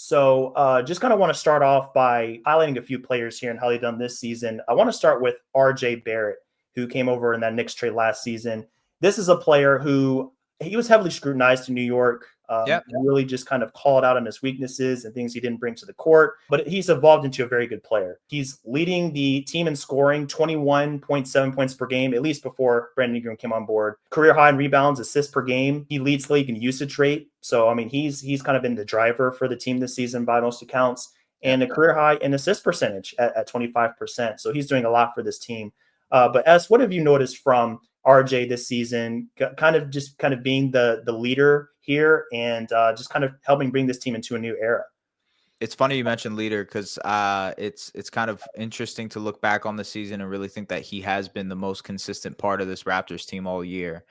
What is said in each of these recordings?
So, just kind of want to start off by highlighting a few players here and how they've done this season. I want to start with RJ Barrett, who came over in that Knicks trade last season. This is a player who he was heavily scrutinized in New York. Yep. Really just kind of called out on his weaknesses and things he didn't bring to the court, but he's evolved into a very good player. He's leading the team in scoring, 21.7 points per game, at least before Brandon Ingram came on board. Career high in rebounds, assists per game. He leads league in usage rate. So, I mean, he's kind of been the driver for the team this season by most accounts, and a career high in assist percentage at 25%. So he's doing a lot for this team. But S, what have you noticed from RJ this season, kind of being the leader here and just kind of helping bring this team into a new era? It's funny you mentioned leader because it's kind of interesting to look back on the season and really think that he has been the most consistent part of this Raptors team all year,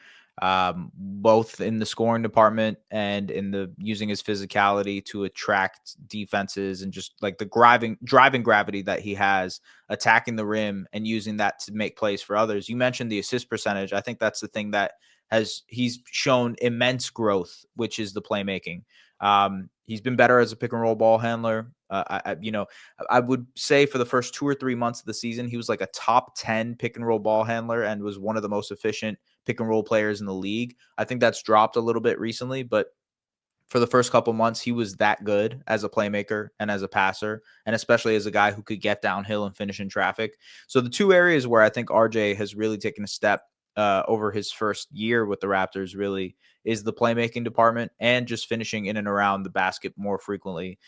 both in the scoring department and in the using his physicality to attract defenses and just like the driving gravity that he has, attacking the rim and using that to make plays for others. You mentioned the assist percentage. I think that's the thing that he's shown immense growth, which is the playmaking. He's been better as a pick and roll ball handler. I would say for the first 2 or 3 months of the season, he was like a top 10 pick and roll ball handler and was one of the most efficient pick and roll players in the league. I think that's dropped a little bit recently, but for the first couple months, he was that good as a playmaker and as a passer, and especially as a guy who could get downhill and finish in traffic. So the two areas where I think RJ has really taken a step over his first year with the Raptors really is the playmaking department and just finishing in and around the basket more frequently.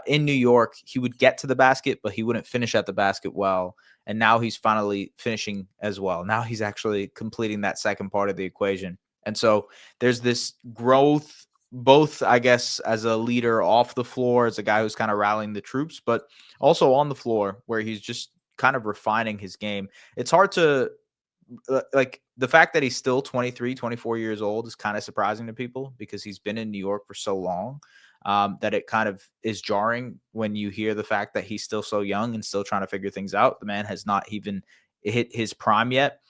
In New York, he would get to the basket, but he wouldn't finish at the basket well. And now he's finally finishing as well. Now he's actually completing that second part of the equation. And so there's this growth, both, I guess, as a leader off the floor, as a guy who's kind of rallying the troops, but also on the floor where he's just kind of refining his game. It's hard to like the fact that he's still 23, 24 years old is kind of surprising to people because he's been in New York for so long, that it kind of is jarring when you hear the fact that he's still so young and still trying to figure things out. The man has not even hit his prime yet.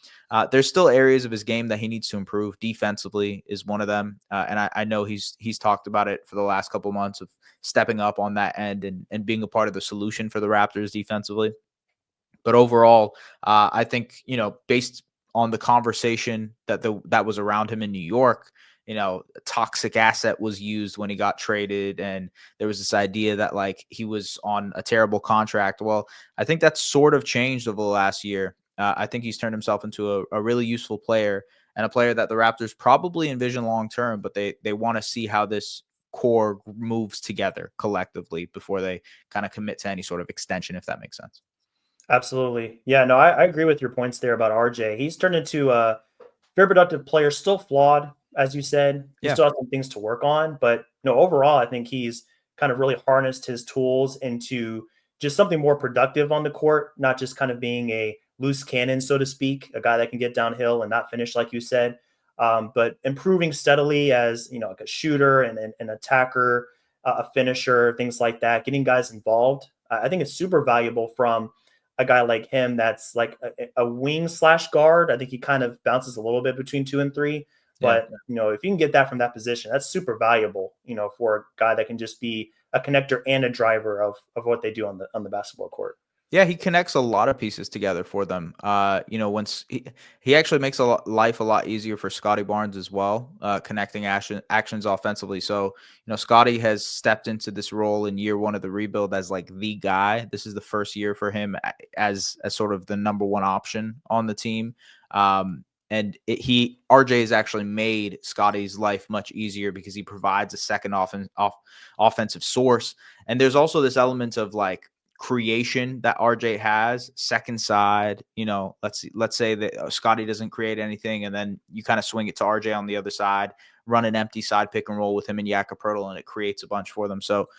There's still areas of his game that he needs to improve. Defensively is one of them. And I know he's talked about it for the last couple of months of stepping up on that end and being a part of the solution for the Raptors defensively. But overall, I think, based on the conversation that was around him in New York, a toxic asset was used when he got traded, and there was this idea that like he was on a terrible contract. Well, I think that's sort of changed over the last year. I think he's turned himself into a really useful player and a player that the Raptors probably envision long term, but they want to see how this core moves together collectively before they kind of commit to any sort of extension, if that makes sense. Absolutely. Yeah, no, I agree with your points there about RJ. He's turned into a very productive player, still flawed, as you said. He Yeah. still has some things to work on, but overall, I think he's kind of really harnessed his tools into just something more productive on the court, not just kind of being a loose cannon, so to speak, a guy that can get downhill and not finish, like you said, but improving steadily as like a shooter and an attacker, a finisher, things like that, getting guys involved. I think it's super valuable from a guy like him that's like a wing slash guard. I think he kind of bounces a little bit between 2 and 3. Yeah. But if you can get that from that position, that's super valuable, for a guy that can just be a connector and a driver of what they do on the basketball court. Yeah, he connects a lot of pieces together for them. Once he actually makes life a lot easier for Scottie Barnes as well, connecting actions offensively. So, Scottie has stepped into this role in year one of the rebuild as like the guy. This is the first year for him as sort of the number one option on the team. And RJ has actually made Scottie's life much easier because he provides a second offensive source. And there's also this element of like creation that RJ has, second side. Let's say that Scottie doesn't create anything, and then you kind of swing it to RJ on the other side, run an empty side pick and roll with him and Jakob Poeltl, and it creates a bunch for them. So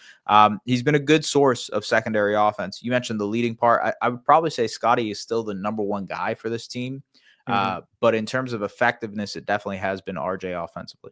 he's been a good source of secondary offense. You mentioned the leading part. I would probably say Scottie is still the number one guy for this team. But in terms of effectiveness, it definitely has been RJ offensively.